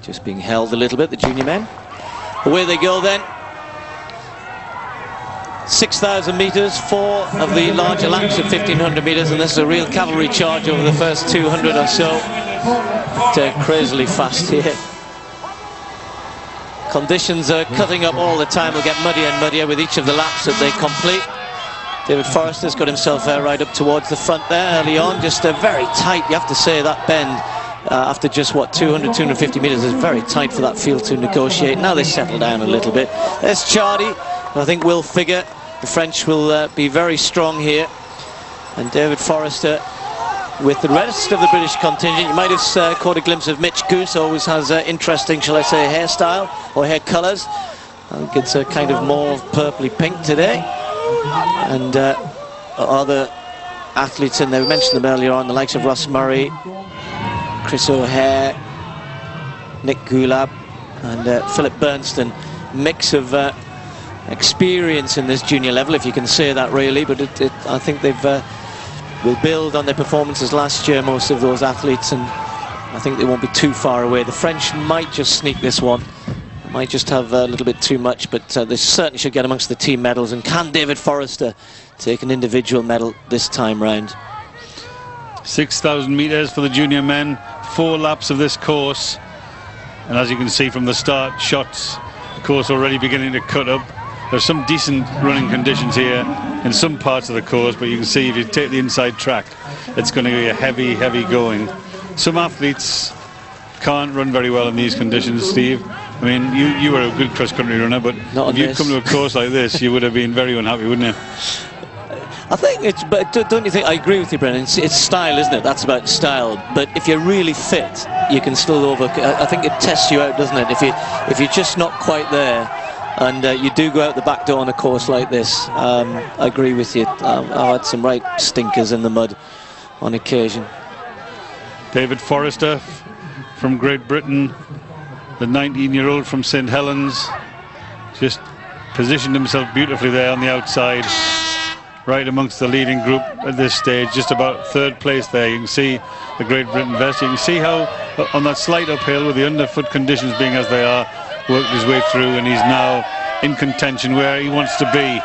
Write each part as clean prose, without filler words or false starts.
Just being held a little bit, the junior men. Away they go then. 6,000 metres, 4 of the larger laps of 1,500 metres, and this is a real cavalry charge over the first 200 or so. Crazily fast here. Conditions are cutting up all the time. Will get muddier and muddier with each of the laps that they complete. David Forrester's got himself right up towards the front there early on. Just very tight, you have to say, that bend after just, what, 200, 250 metres is very tight for that field to negotiate. Now they settle down a little bit. There's Chardy, I think will figure. The French will be very strong here. And David Forrester with the rest of the British contingent. You might have caught a glimpse of Mitch Goose. Always has interesting, shall I say, hairstyle or hair colours. I think it's a kind of more purpley pink today. And other athletes in there, we mentioned them earlier on, the likes of Ross Murray, Chris O'Hare, Nick Gulab and Philip Bernston. Mix of experience in this junior level, if you can say that really, but I think they've will build on their performances last year, most of those athletes, and I think they won't be too far away. The French might just sneak this one, might just have a little bit too much, but they certainly should get amongst the team medals. And can David Forrester take an individual medal this time round? 6,000 metres for the junior men, 4 laps of this course, and as you can see from the start shots, the course already beginning to cut up. There's some decent running conditions here in some parts of the course, but you can see if you take the inside track, it's going to be a heavy going. Some athletes can't run very well in these conditions, Steve. I mean, you were a good cross-country runner, but if you'd come to a course like this, you would have been very unhappy, wouldn't you? I think it's, but don't you think, I agree with you, Brennan, it's style, isn't it? That's about style. But if you're really fit, you can still I think it tests you out, doesn't it? If you're just not quite there, and you do go out the back door on a course like this, I agree with you. I've had some right stinkers in the mud on occasion. David Forrester from Great Britain, the 19-year-old from St Helens, just positioned himself beautifully there on the outside, right amongst the leading group at this stage, just about 3rd place there. You can see the Great Britain vest. You can see how on that slight uphill, with the underfoot conditions being as they are, worked his way through, and he's now in contention where he wants to be.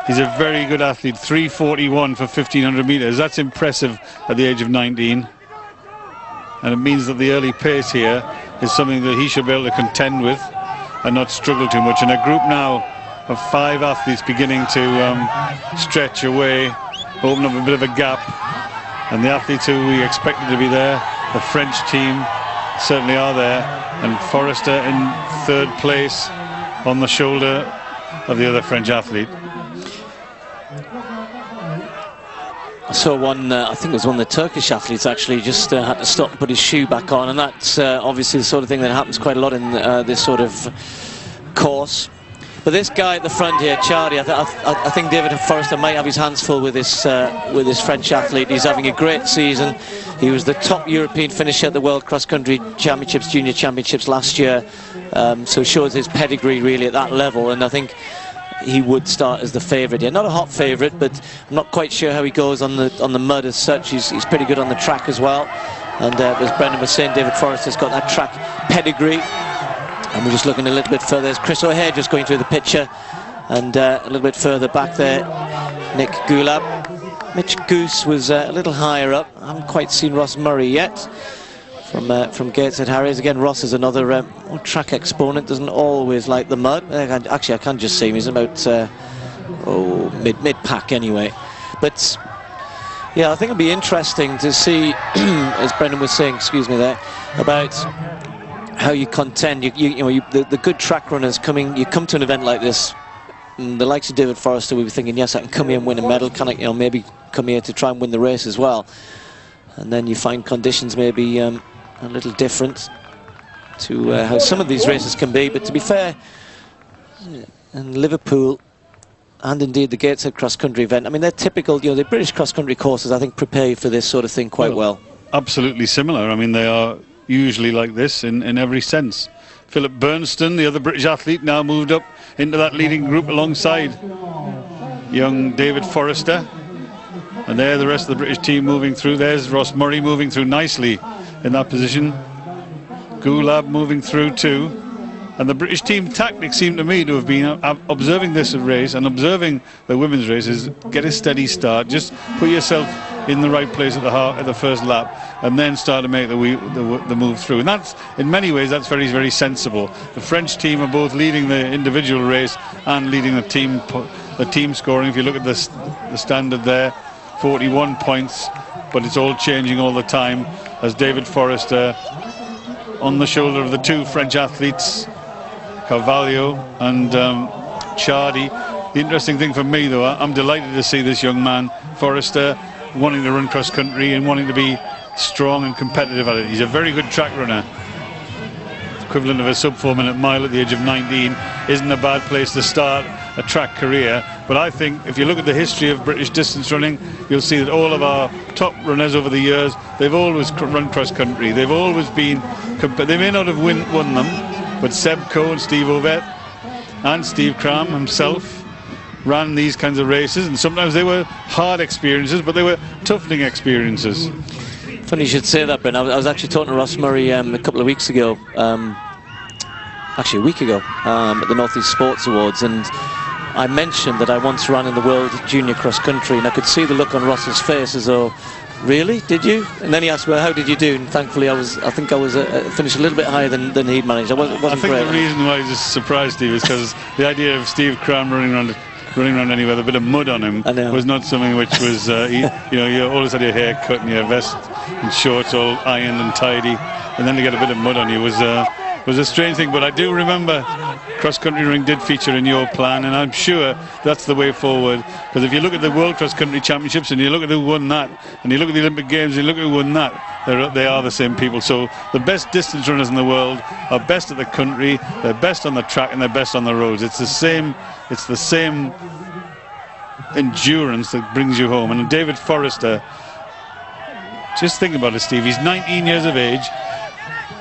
He's a very good athlete, 3:41 for 1,500 metres. That's impressive at the age of 19. And it means that the early pace here is something that he should be able to contend with and not struggle too much. And a group now of 5 athletes beginning to stretch away, open up a bit of a gap. And the athletes who we expected to be there, the French team, certainly are there. And Forrester in 3rd place on the shoulder of the other French athlete. I saw one, I think it was one of the Turkish athletes actually just had to stop and put his shoe back on, and that's obviously the sort of thing that happens quite a lot in this sort of course. But this guy at the front here, Chardy, I think David Forrester might have his hands full with this French athlete. He's having a great season. He was the top European finisher at the World Cross Country Championships, Junior Championships last year. So shows his pedigree really at that level, and I think he would start as the favourite here. Not a hot favourite, but I'm not quite sure how he goes on the mud as such. He's pretty good on the track as well. And as Brendan was saying, David Forrester's got that track pedigree. And we're just looking a little bit further. There's Chris O'Hare just going through the picture, and a little bit further back there, Nick Gulab. Mitch Goose was a little higher up. I haven't quite seen Ross Murray yet from Gateshead Harriers. Again, Ross is another track exponent. Doesn't always like the mud. Actually, I can just see him. He's about mid pack anyway. But yeah, I think it'll be interesting to see, as Brendan was saying, excuse me there, about how you contend. The good track runners you come to an event like this, the likes of David Forrester will be thinking, yes, I can come here and win a medal. Can I, maybe come here to try and win the race as well? And then you find conditions maybe a little different to how some of these races can be. But to be fair, in Liverpool and indeed the Gateshead cross country event, I mean, they're typical. The British cross country courses, I think, prepare you for this sort of thing quite well. Absolutely similar. I mean, they are usually like this in every sense. Philip Bernston, the other British athlete, now moved up into that leading group alongside young David Forrester. And there the rest of the British team moving through. There's Ross Murray moving through nicely in that position. Gulab moving through too. And the British team tactics seem to me to have been observing this race and observing the women's race is get a steady start, just put yourself in the right place at the first lap, and then start to make the move through. And that's, in many ways, that's very, very sensible. The French team are both leading the individual race and leading the team scoring. If you look at the standard there, 41 points, but it's all changing all the time as David Forrester on the shoulder of the two French athletes, Carvalho and Chardy. The interesting thing for me, though, I'm delighted to see this young man, Forrester, wanting to run cross country and wanting to be strong and competitive at it. He's a very good track runner. Equivalent of a sub 4 minute mile at the age of 19 isn't a bad place to start a track career. But I think if you look at the history of British distance running, you'll see that all of our top runners over the years, they've always run cross country. They've always been, they may not have won them, but Seb Coe and Steve Ovett and Steve Cram himself ran these kinds of races, and sometimes they were hard experiences, but they were toughening experiences. Funny you should say that, Ben. I was actually talking to Ross Murray a couple of weeks ago, actually a week ago, at the North East Sports Awards, and I mentioned that I once ran in the World Junior Cross Country, and I could see the look on Ross's face as though, really, did you? And then he asked, well, how did you do? And thankfully I think I was finished a little bit higher than he'd managed. I think great. The reason why he's surprised, Steve, is because the idea of Steve Cram running around anywhere with a bit of mud on him was not something which was, you always had your hair cut and your vest and shorts all ironed and tidy, and then to get a bit of mud on you was a strange thing. But I do remember cross-country running did feature in your plan, and I'm sure that's the way forward, because if you look at the World Cross-Country Championships and you look at who won that, and you look at the Olympic Games and you look at who won that, they are the same people. So the best distance runners in the world are best at the country, they're best on the track, and they're best on the roads. It's the same endurance that brings you home. And David Forrester, just think about it, Steve, he's 19 years of age.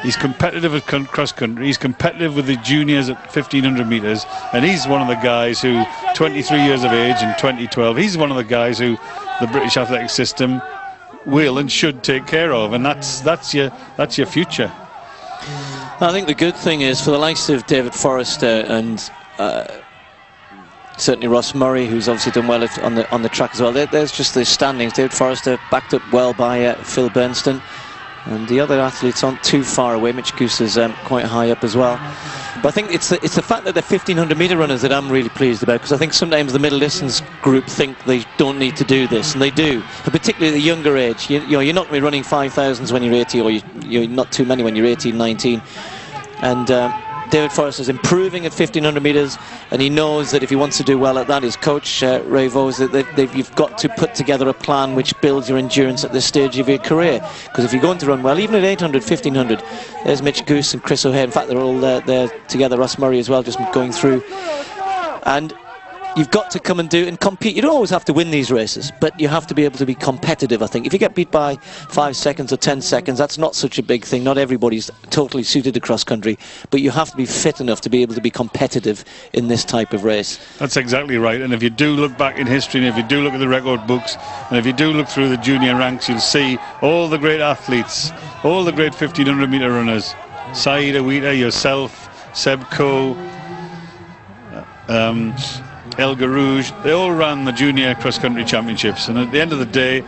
He's competitive at cross country. He's competitive with the juniors at 1500 meters, and he's one of the guys who, 23 years of age in 2012, he's one of the guys who the British athletic system will and should take care of, and that's your future. I think the good thing is for the likes of David Forrester and certainly Ross Murray, who's obviously done well on the track as well. There's just the standings. David Forrester backed up well by Phil Bernstein. And the other athletes aren't too far away. Mitch Goose is quite high up as well. But I think it's the fact that they're 1500 metre runners that I'm really pleased about, because I think sometimes the middle distance group think they don't need to do this, and they do. And particularly at the younger age. You're not going to be running 5,000s when you're 80, or you're not too many when you're 18, 19. And David Forrester is improving at 1500 metres, and he knows that if he wants to do well at that, his coach Ray Vos, that you've got to put together a plan which builds your endurance at this stage of your career. Because if you're going to run well, even at 800, 1500, there's Mitch Goose and Chris O'Hare. In fact, they're all there together. Ross Murray as well, just going through. And you've got to come and compete. You don't always have to win these races, but you have to be able to be competitive, I think. If you get beat by 5 seconds or 10 seconds, that's not such a big thing. Not everybody's totally suited to cross country, but you have to be fit enough to be able to be competitive in this type of race. That's exactly right. And if you do look back in history, and if you do look at the record books, and if you do look through the junior ranks, you'll see all the great athletes, all the great 1500 metre runners, Saeed Awita, yourself, Seb Coe, El Garouge, they all ran the junior cross-country championships, and at the end of the day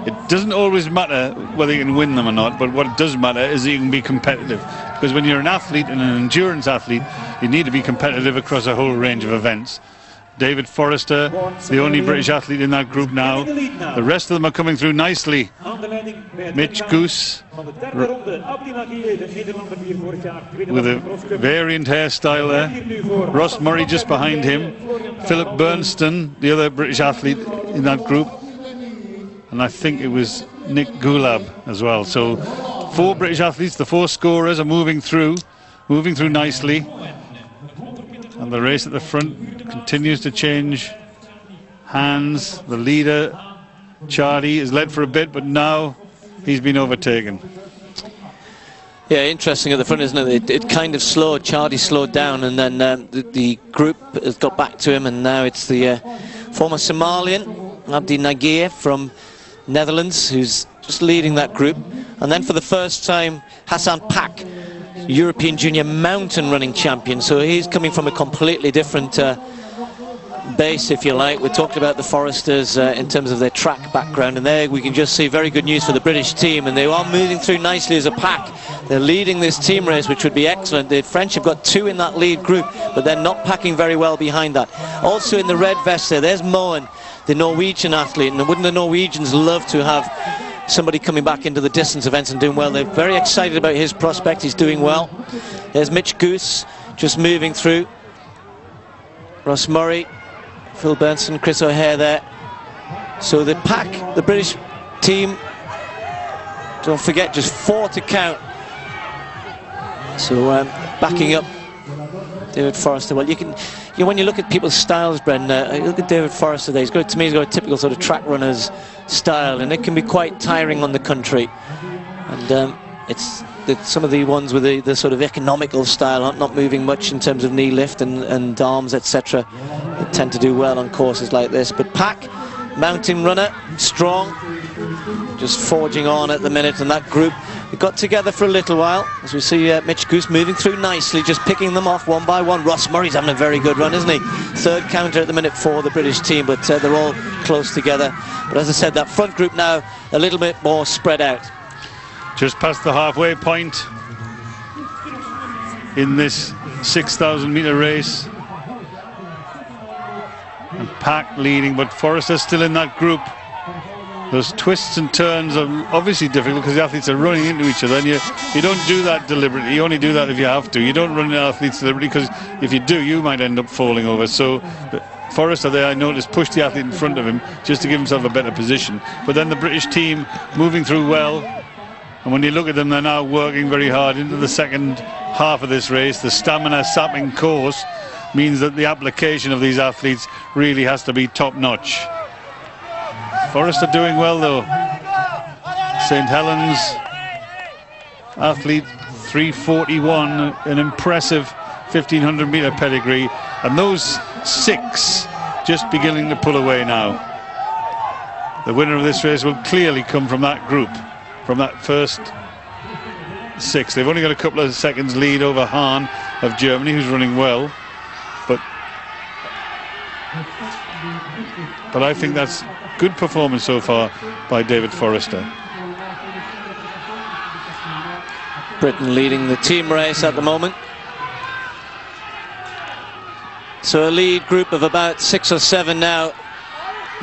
it doesn't always matter whether you can win them or not, but what does matter is that you can be competitive, because when you're an athlete and an endurance athlete, you need to be competitive across a whole range of events. David Forrester, the only British athlete in that group now. The rest of them are coming through nicely. Mitch Goose with a variant hairstyle there. Ross Murray just behind him. Philip Bernstein, the other British athlete in that group. And I think it was Nick Gulab as well. So 4 British athletes, the 4 scorers are moving through nicely. And the race at the front continues to change hands. The leader, Chardy, is led for a bit, but now he's been overtaken. Yeah, interesting at the front, isn't it? It kind of slowed. Chardy slowed down, and then the group has got back to him, and now it's the former Somalian, Abdi Nagir from Netherlands, who's just leading that group. And then for the first time, Hassan Pak European Junior Mountain Running Champion, so he's coming from a completely different base, if you like. We talked about the Foresters in terms of their track background, and there we can just see very good news for the British team, and they are moving through nicely as a pack. They're leading this team race, which would be excellent. The French have got 2 in that lead group, but they're not packing very well behind that. Also in the red vest there's Moen, the Norwegian athlete, and wouldn't the Norwegians love to have somebody coming back into the distance events and doing well? They're very excited about his prospect. He's doing well. There's Mitch Goose just moving through. Ross Murray, Phil Benson, Chris O'Hare there. So the pack, the British team, don't forget, just 4 to count. So backing up David Forrester. Well, when you look at people's styles, Bren, look at David Forrester there. To me, he's got a typical sort of track runner's style, and it can be quite tiring on the country. And some of the ones with the sort of economical style, not moving much in terms of knee lift and arms, etc., tend to do well on courses like this. But pack, mountain runner, strong, just forging on at the minute, and that group, we got together for a little while, as we see Mitch Goose moving through nicely, just picking them off one by one. Ross Murray's having a very good run, isn't he? 3rd counter at the minute for the British team, but they're all close together. But as I said, that front group now a little bit more spread out. Just past the halfway point in this 6,000 metre race, and pack leading, but Forrester still in that group. Those twists and turns are obviously difficult because the athletes are running into each other, and you don't do that deliberately. You only do that if you have to. You don't run into athletes deliberately, because if you do, you might end up falling over. So Forrester there, I noticed, pushed the athlete in front of him just to give himself a better position. But then the British team moving through well, and when you look at them, they're now working very hard into the second half of this race. The stamina sapping course means that the application of these athletes really has to be top notch. Forrester doing well though. St. Helens athlete, 3:41, an impressive 1500 metre pedigree, and those 6 just beginning to pull away now. The winner of this race will clearly come from that group, from that first 6. They've only got a couple of seconds lead over Hahn of Germany, who's running well, but I think that's good performance so far by David Forrester. Britain leading the team race at the moment. So a lead group of about 6 or 7 now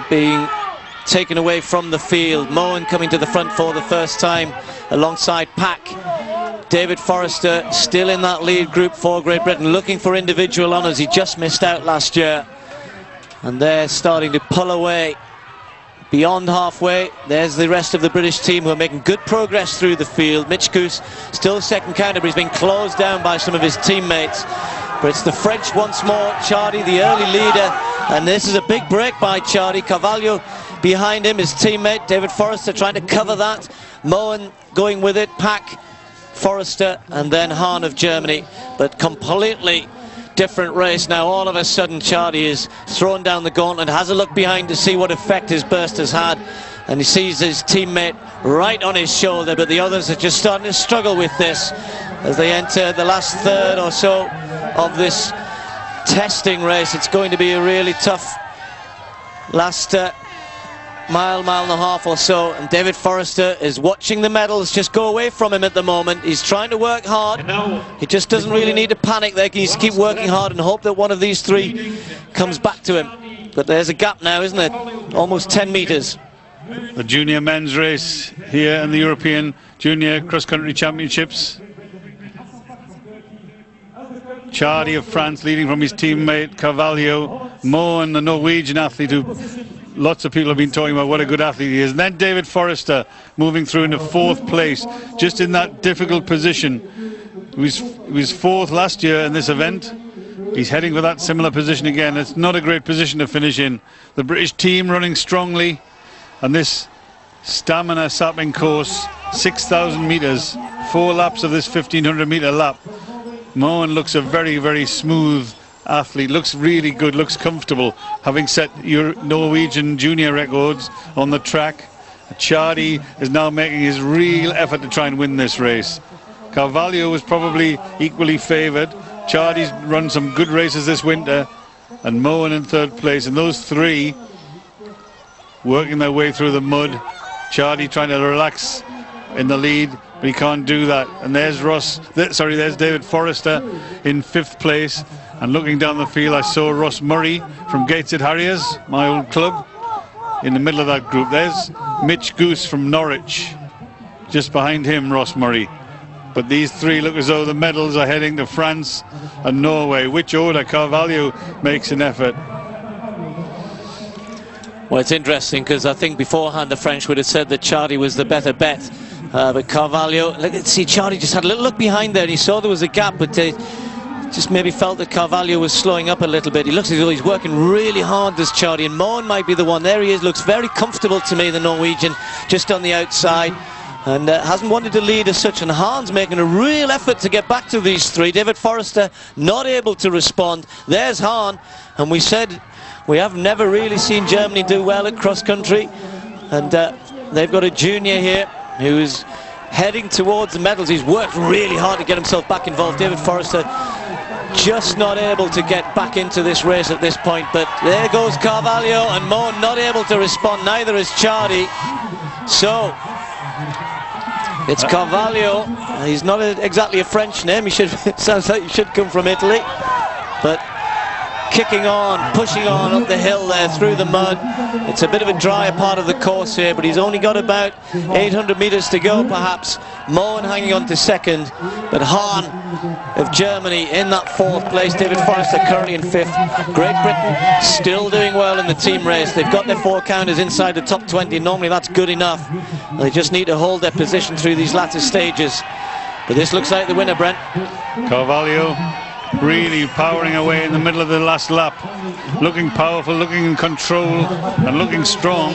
being taken away from the field. Moen coming to the front for the first time alongside pack. David Forrester still in that lead group for Great Britain, looking for individual honours. He just missed out last year, and they're starting to pull away beyond halfway. There's the rest of the British team who are making good progress through the field. Mitch Goose still second counter, but he's been closed down by some of his teammates. But it's the French once more. Chardy, the early leader, and this is a big break by Chardy. Carvalho behind him, his teammate David Forrester trying to cover that. Moen going with it, pack, Forrester, and then Hahn of Germany. But completely different race now. All of a sudden Chardy is thrown down the gauntlet, has a look behind to see what effect his burst has had, and he sees his teammate right on his shoulder, but the others are just starting to struggle with this as they enter the last third or so of this testing race. It's going to be a really tough last mile and a half or so, and David Forrester is watching the medals just go away from him at the moment. He's trying to work hard. He just doesn't really need to panic there. He needs to keep working hard and hope that one of these 3 comes back to him. But there's a gap now, isn't there? Almost 10 metres. The junior men's race here in the European Junior Cross Country Championships. Chardy of France leading from his teammate Carvalho. Moen, the Norwegian athlete who lots of people have been talking about what a good athlete he is. And then David Forrester moving through into 4th place, just in that difficult position. He was 4th last year in this event. He's heading for that similar position again. It's not a great position to finish in. The British team running strongly, and this stamina sapping course, 6,000 metres, 4 laps of this 1500 metre lap. Moen looks a very, very smooth athlete, looks really good, looks comfortable, having set your Norwegian junior records on the track. Chardy is now making his real effort to try and win this race. Carvalho was probably equally favoured. Chardy's run some good races this winter, and Moen in third place. And those three working their way through the mud. Chardy trying to relax in the lead, but he can't do that. And there's there's David Forrester in fifth place. And looking down the field, I saw Ross Murray from Gateshead Harriers, my old club, in the middle of that group. There's Mitch Goose from Norwich, just behind him, Ross Murray. But these three look as though the medals are heading to France and Norway. Which order? Carvalho makes an effort. Well, it's interesting because I think beforehand the French would have said that Chardy was the better bet. But Carvalho, see, Chardy just had a little look behind there and he saw there was a gap, but just maybe felt that Carvalho was slowing up a little bit. He looks as though he's working really hard, this Chardy, and Moen might be the one. There he is, looks very comfortable to me, the Norwegian, just on the outside. And hasn't wanted to lead as such, and Hahn's making a real effort to get back to these three. David Forrester not able to respond. There's Hahn, and we said we have never really seen Germany do well at cross-country, and they've got a junior here who's heading towards the medals. He's worked really hard to get himself back involved. David Forrester just not able to get back into this race at this point, but there goes Carvalho, and Moen not able to respond, neither is Chardy. So it's Carvalho. He's not exactly a French name. He should sounds like he should come from Italy, but kicking on, pushing on up the hill there through the mud. It's a bit of a drier part of the course here, but he's only got about 800 meters to go perhaps. Moen hanging on to second, but Hahn of Germany in that fourth place. David Forrester currently in fifth. Great Britain still doing well in the team race. They've got their four counters inside the top 20. Normally that's good enough. They just need to hold their position through these latter stages. But this looks like the winner, Brent. Carvalho really powering away in the middle of the last lap, looking powerful, looking in control and looking strong,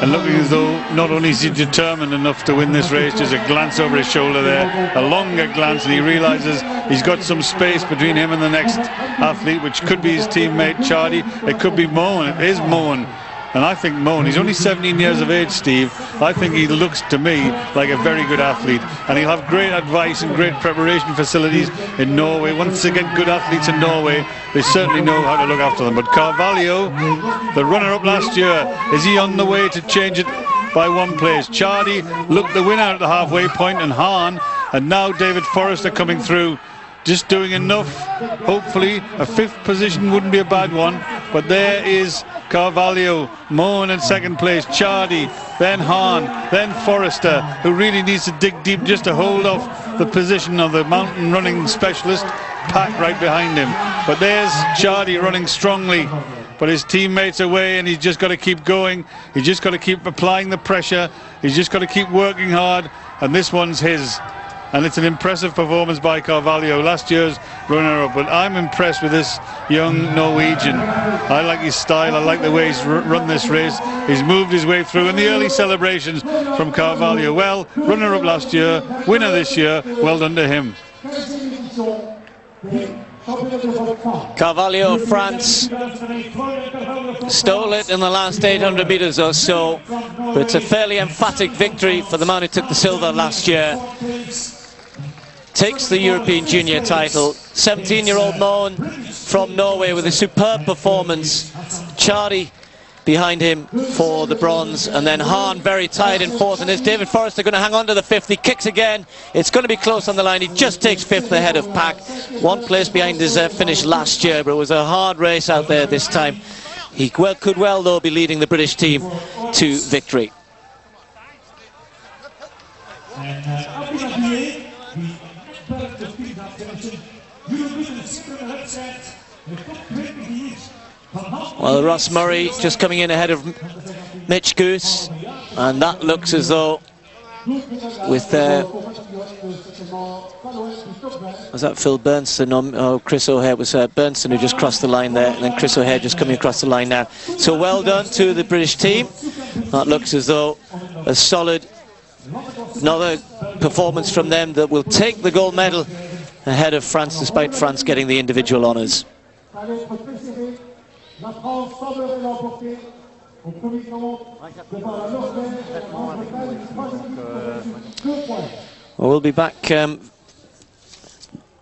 and looking as though not only is he determined enough to win this race, just a glance over his shoulder there, a longer glance, and he realizes he's got some space between him and the next athlete, which could be his teammate Chardy. It could be Moen. It is Moen. And I think Moen, he's only 17 years of age, Steve. I think he looks to me like a very good athlete, and he'll have great advice and great preparation facilities in Norway. Once they get good athletes in Norway, they certainly know how to look after them. But Carvalho, the runner-up last year, is he on the way to change it by one place? Chardy looked the winner at the halfway point, and Hahn, and now David Forrester coming through, just doing enough. Hopefully a fifth position wouldn't be a bad one, but there is Carvalho, Moen in second place, Chardy, then Hahn, then Forrester, who really needs to dig deep just to hold off the position of the mountain running specialist, Pack right behind him. But there's Chardy running strongly, but his teammates away, and he's just got to keep going. He's just got to keep applying the pressure. He's just got to keep working hard, and this one's his. And it's an impressive performance by Carvalho, last year's runner-up. But I'm impressed with this young Norwegian. I like his style, I like the way he's run this race. He's moved his way through, and the early celebrations from Carvalho. Well, runner-up last year, winner this year, well done to him. Carvalho of France stole it in the last 800 meters or so, but it's a fairly emphatic victory for the man who took the silver last year. Takes the European Junior title. 17-year-old Moen from Norway with a superb performance. Chardy behind him for the bronze, and then Hahn very tight in fourth, and is David Forrester going to hang on to the fifth? He kicks again. It's going to be close on the line. He just takes fifth ahead of Pack, one place behind his finish last year, but it was a hard race out there this time. He could well though be leading the British team to victory. Well, Ross Murray just coming in ahead of Mitch Goose, and that looks as though with was that Phil Bernson? Oh, Chris O'Hare. Was Bernson who just crossed the line there, and then Chris O'Hare just coming across the line now. So well done to the British team. That looks as though a solid, another performance from them that will take the gold medal ahead of France, despite France getting the individual honours. Well, we'll be back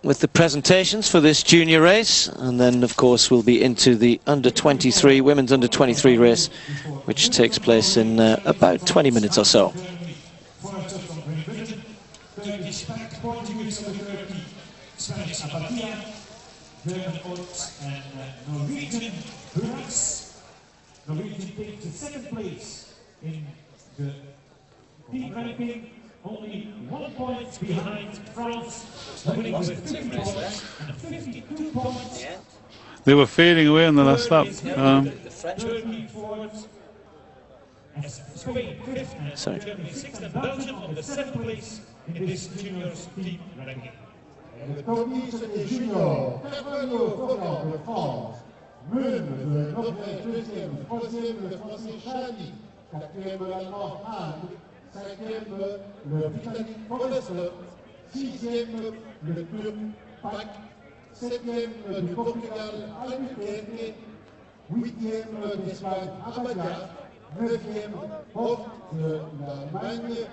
with the presentations for this junior race, and then of course we'll be into the under-23 women's under-23 race, which takes place in about 20 minutes or so. Spanish Apatia, German Ots, and Norwegian Hurax. Norwegian takes the second place in the team ranking, only 1 point behind France, winning with 50 points and 52 points. They were fading away on the last lap. Turkey fourth, Spain fifth, and Germany sixth, and Belgium on the 7th place in this juniors team ranking. Le tennis des juniors, 80 au programme de France, Meun, le Norvège, 2e, 3e, le Français Chani, 4e, l'Allemand Hahn, 5e, le Britannique Forrester, 6e, le Turc Pak, 7e, du Portugal Albuquerque, 8e, d'Espagne Abadia, 9e, Hof de l'Allemagne.